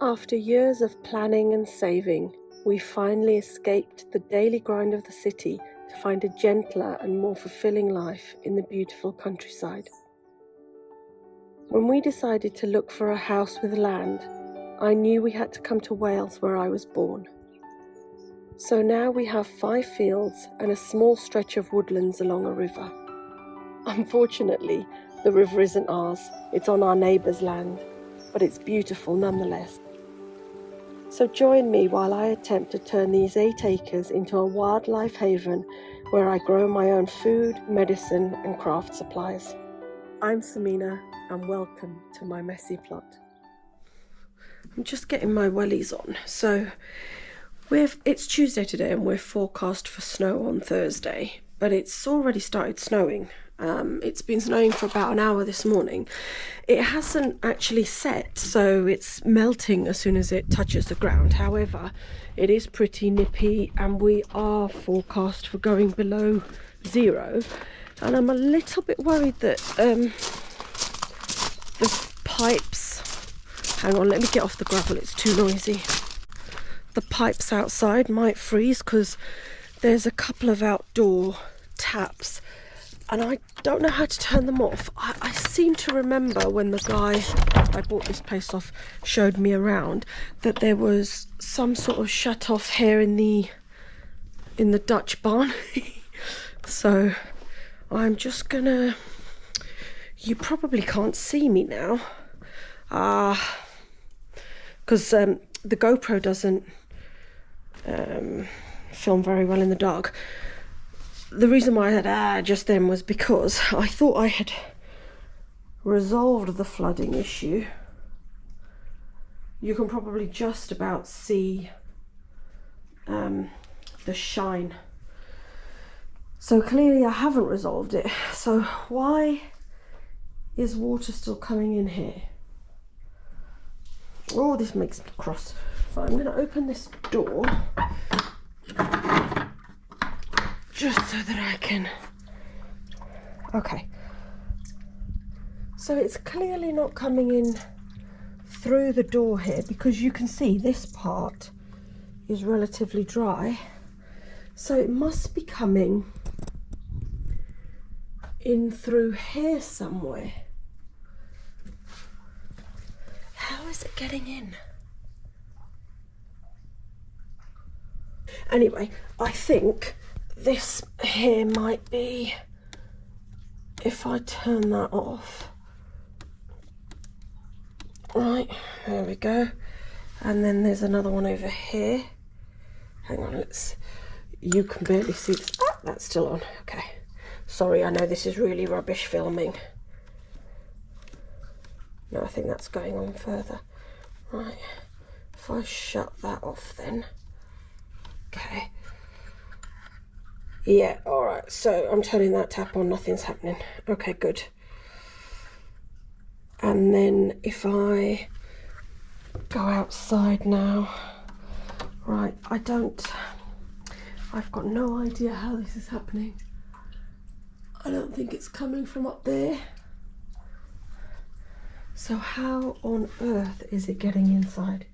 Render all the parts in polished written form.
After years of planning and saving, we finally escaped the daily grind of the city to find a gentler and more fulfilling life in the beautiful countryside. When we decided to look for a house with land, I knew we had to come to Wales, where I was born. So now we have 5 fields and a small stretch of woodlands along a river. Unfortunately, the river isn't ours, it's on our neighbour's land, but it's beautiful nonetheless. So join me while I attempt to turn these 8 acres into a wildlife haven where I grow my own food, medicine and craft supplies. I'm Samina and welcome to my messy plot. I'm just getting my wellies on. So it's Tuesday today and we're forecast for snow on Thursday, but it's already started snowing. It's been snowing for about an hour this morning. It hasn't actually set, so it's melting as soon as it touches the ground. However, it is pretty nippy and we are forecast for going below 0. And I'm a little bit worried that the pipes... Hang on, let me get off the gravel, it's too noisy. The pipes outside might freeze because there's a couple of outdoor taps and I don't know how to turn them off. I seem to remember when the guy I bought this place off showed me around that there was some sort of shut off here in the Dutch barn. So I'm just gonna... You probably can't see me now because the GoPro doesn't film very well in the dark. The reason why I had just then was because I thought I had resolved the flooding issue. You can probably just about see the shine. So clearly I haven't resolved it. So why is water still coming in here? Oh, this makes me cross. So I'm going to open this door just so that I can... Okay. So it's clearly not coming in through the door here because you can see this part is relatively dry. So it must be coming in through here somewhere. How is it getting in? Anyway, I think this here might be, if I turn that off. Right, there we go. And then there's another one over here. Hang on, you can barely see this. Oh, that's still on, okay. Sorry, I know this is really rubbish filming. No, I think that's going on further. Right, if I shut that off then. Okay. Yeah, alright, so I'm turning that tap on, nothing's happening. Okay, good. And then if I go outside now, right, I've got no idea how this is happening. I don't think it's coming from up there. So how on earth is it getting inside?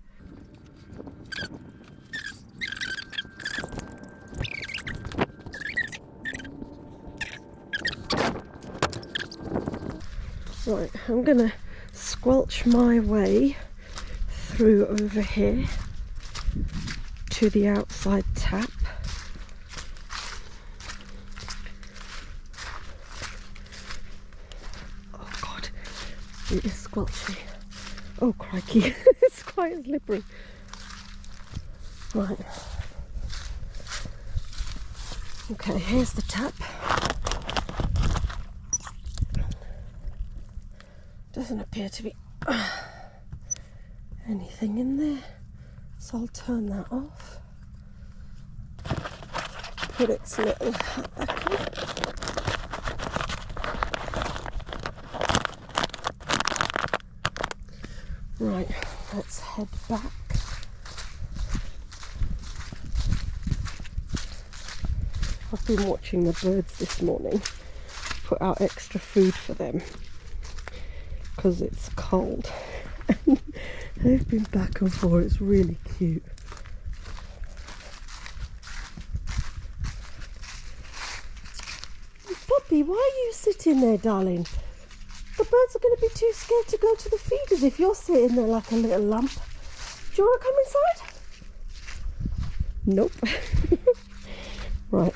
Right, I'm gonna squelch my way through over here to the outside tap. Oh God, it is squelchy. Oh crikey, it's quite slippery. Right. Okay, here's the tap. Doesn't appear to be anything in there, so I'll turn that off. Put its little hat back on. Right, let's head back. I've been watching the birds this morning, put out extra food for them because it's cold. They've been back and forth. It's really cute. Poppy, why are you sitting there, darling? The birds are going to be too scared to go to the feeders if you're sitting there like a little lump. Do you want to come inside? Nope. Right.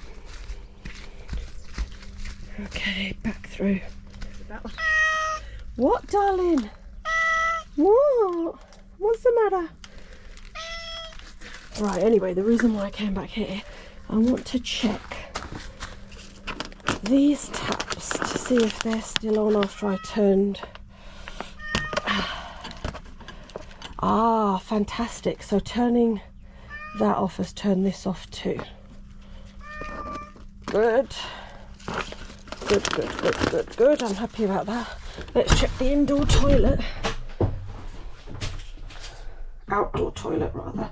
Okay, back through. What, darling? What? What's the matter? Right, anyway, the reason why I came back here, I want to check these taps to see if they're still on after I turned. Ah, fantastic. So turning that off has turned this off too. Good. Good. I'm happy about that. Let's check the indoor toilet. Outdoor toilet, rather.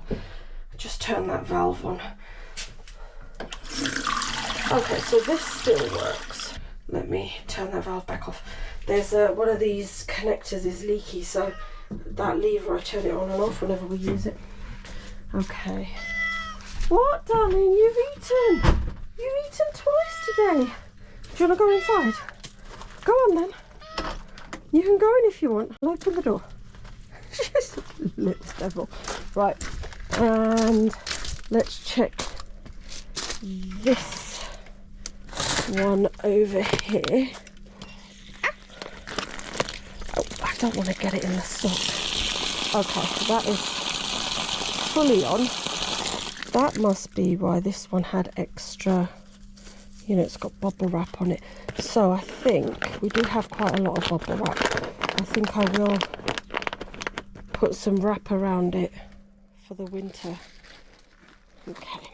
Just turn that valve on. Okay, so this still works. Let me turn that valve back off. There's one of these connectors is leaky, so that lever, I turn it on and off whenever we use it. Okay. What, darling? You've eaten. You've eaten twice today. Do you want to go inside? Go on then. You can go in if you want. I'll open the door. Little devil. Right. And let's check this one over here. Oh, I don't want to get it in the sock. Okay, so that is fully on. That must be why this one had extra, you know, it's got bubble wrap on it. So I think we do have quite a lot of bubble wrap. I think I will put some wrap around it for the winter. Okay,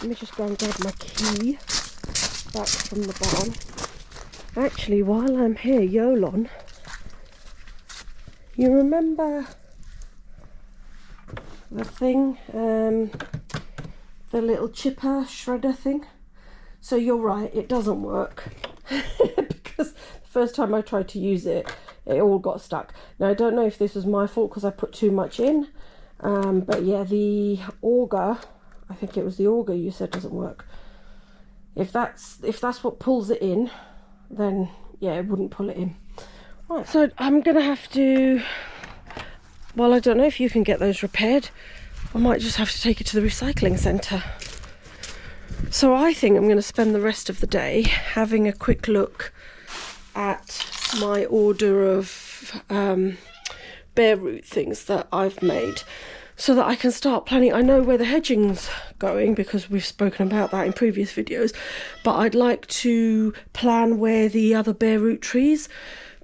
let me just go and grab my key back from the barn. Actually, while I'm here, Yolon, you remember the thing, the little chipper shredder thing? So you're right, it doesn't work. Because the first time I tried to use it, it all got stuck. Now I don't know if this was my fault because I put too much in, but yeah, the auger, I think it was the auger you said doesn't work. If that's what pulls it in, then yeah, it wouldn't pull it in. Right, so I'm gonna have to, well, I don't know if you can get those repaired. I might just have to take it to the recycling centre. So I think I'm going to spend the rest of the day having a quick look at my order of bare root things that I've made, so that I can start planning. I know where the hedging's going because we've spoken about that in previous videos, but I'd like to plan where the other bare root trees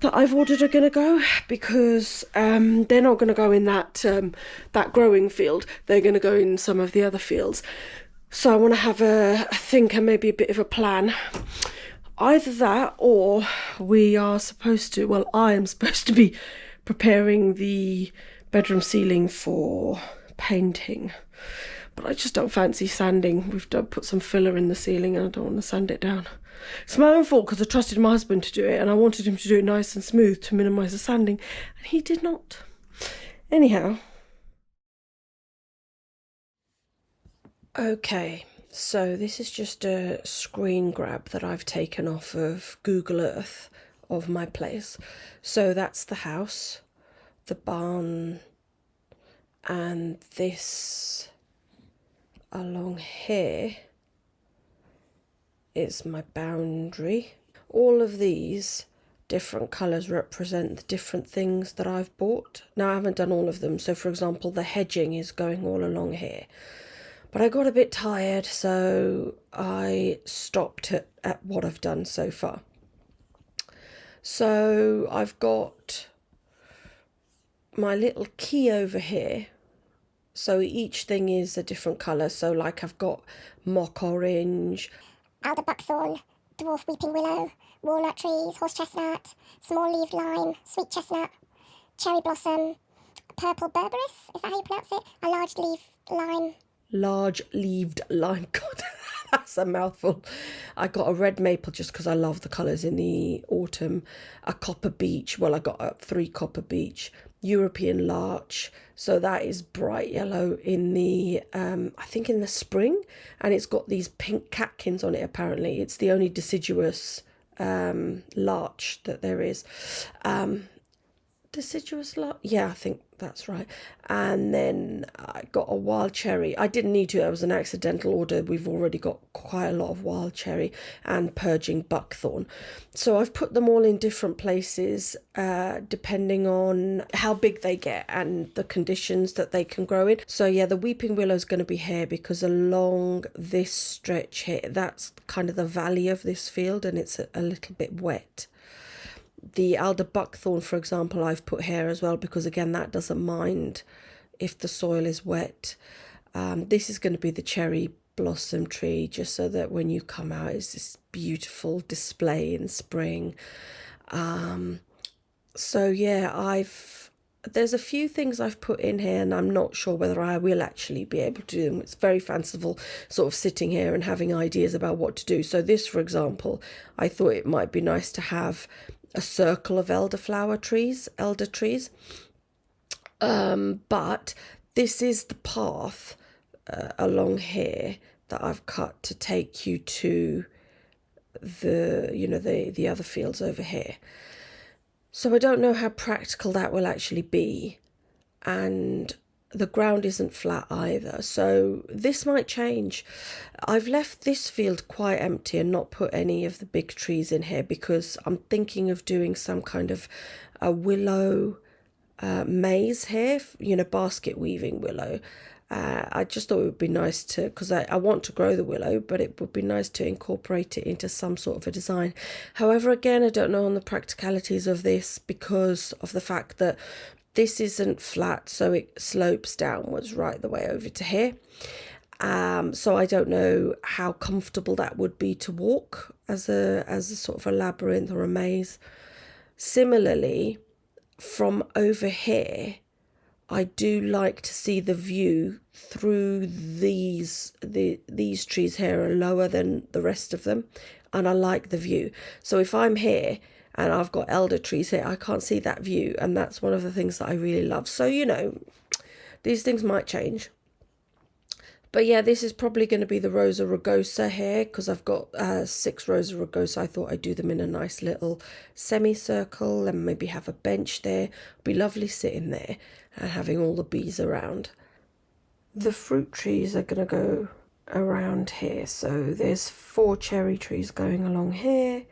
that I've ordered are going to go, because they're not going to go in that growing field. They're going to go in some of the other fields. So I want to have a think and maybe a bit of a plan. Either that, or we are supposed to, well, I am supposed to be preparing the bedroom ceiling for painting. But I just don't fancy sanding. We've put some filler in the ceiling and I don't want to sand it down. It's my own fault because I trusted my husband to do it and I wanted him to do it nice and smooth to minimise the sanding, and he did not. Anyhow. Okay, so this is just a screen grab that I've taken off of Google Earth of my place. So that's the house, the barn, and this along here is my boundary. All of these different colours represent the different things that I've bought. Now I haven't done all of them, so for example the hedging is going all along here. But I got a bit tired, so I stopped at what I've done so far. So I've got my little key over here. So each thing is a different colour. So like I've got mock orange, alder buckthorn, dwarf weeping willow, walnut trees, horse chestnut, small-leaved lime, sweet chestnut, cherry blossom, purple berberis, is that how you pronounce it? A large-leaved lime. Large-leaved lime, God, that's a mouthful. I got a red maple just because I love the colours in the autumn, a copper beech, well I got 3 copper beech, European larch. So that is bright yellow in the, I think in the spring, and it's got these pink catkins on it apparently. It's the only deciduous larch that there is. Deciduous lot, yeah, I think that's right. And then I got a wild cherry. I didn't need to, that was an accidental order. We've already got quite a lot of wild cherry and purging buckthorn. So I've put them all in different places depending on how big they get and the conditions that they can grow in. So yeah, the weeping willow is going to be here because along this stretch here, that's kind of the valley of this field, and it's a little bit wet. The alder buckthorn, for example, I've put here as well because, again, that doesn't mind if the soil is wet. This is going to be the cherry blossom tree, just so that when you come out, it's this beautiful display in spring. So yeah, there's a few things I've put in here, and I'm not sure whether I will actually be able to do them. It's very fanciful, sort of sitting here and having ideas about what to do. So this, for example, I thought it might be nice to have a circle of elder trees. But this is the path along here that I've cut to take you to the other fields over here. So I don't know how practical that will actually be, and the ground isn't flat either, so this might change. I've left this field quite empty and not put any of the big trees in here because I'm thinking of doing some kind of a willow maze here, basket weaving willow. I just thought it would be nice to, because I want to grow the willow, but it would be nice to incorporate it into some sort of a design. However, again, I don't know on the practicalities of this because of the fact that this isn't flat, so it slopes downwards right the way over to here. So I don't know how comfortable that would be to walk as a sort of a labyrinth or a maze. Similarly, from over here, I do like to see the view through these trees here are lower than the rest of them, and I like the view. So if I'm here and I've got elder trees here, I can't see that view, and that's one of the things that I really love. So, these things might change. But yeah, this is probably going to be the Rosa rugosa here because I've got 6 Rosa rugosa. I thought I'd do them in a nice little semicircle and maybe have a bench there. It'd be lovely sitting there and having all the bees around. The fruit trees are going to go around here. So there's 4 cherry trees going along here,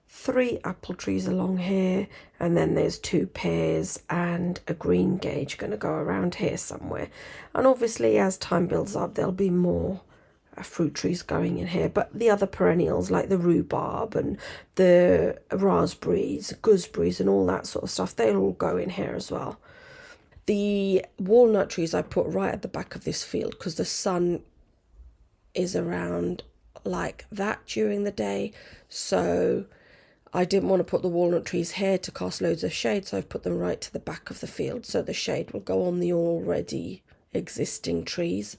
3 apple trees along here, and then there's 2 pears and a green gage going to go around here somewhere. And obviously as time builds up there'll be more fruit trees going in here, but the other perennials like the rhubarb and the raspberries, gooseberries and all that sort of stuff, they'll all go in here as well. The walnut trees I put right at the back of this field because the sun is around like that during the day, so I didn't want to put the walnut trees here to cast loads of shade, so I've put them right to the back of the field so the shade will go on the already existing trees.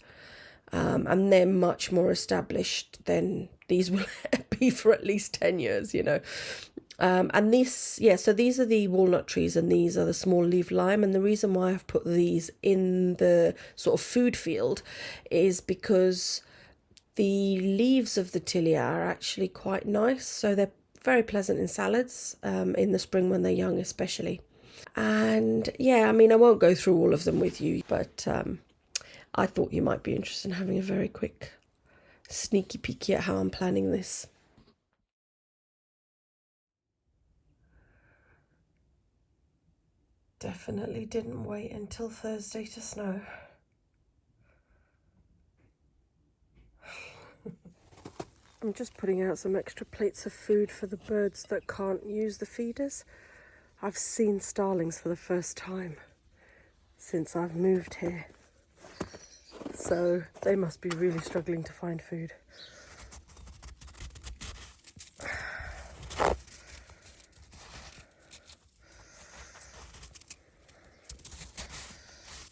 And they're much more established than these will be for at least 10 years, and this, so these are the walnut trees and these are the small leaf lime. And the reason why I've put these in the sort of food field is because the leaves of the tilia are actually quite nice, so they're very pleasant in salads in the spring when they're young especially. And yeah, I mean, I won't go through all of them with you, but I thought you might be interested in having a very quick sneaky peeky at how I'm planning this. Definitely didn't wait until Thursday to snow. I'm just putting out some extra plates of food for the birds that can't use the feeders. I've seen starlings for the first time since I've moved here, so they must be really struggling to find food.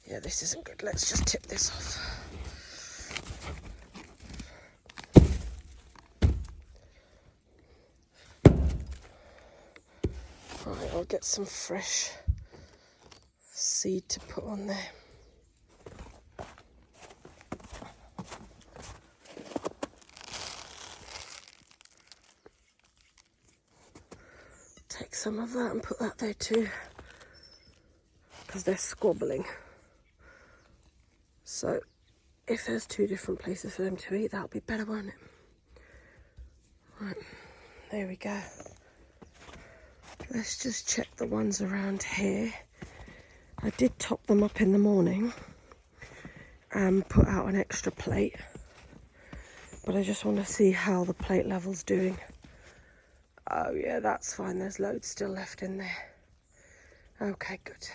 Yeah, this isn't good. Let's just tip this off. Right, I'll get some fresh seed to put on there. Take some of that and put that there too, because they're squabbling. So if there's 2 different places for them to eat, that'll be better, won't it? Right, there we go. Let's just check the ones around here. I did top them up in the morning and put out an extra plate, but I just want to see how the plate level's doing. Oh yeah, that's fine. There's loads still left in there. Okay, good.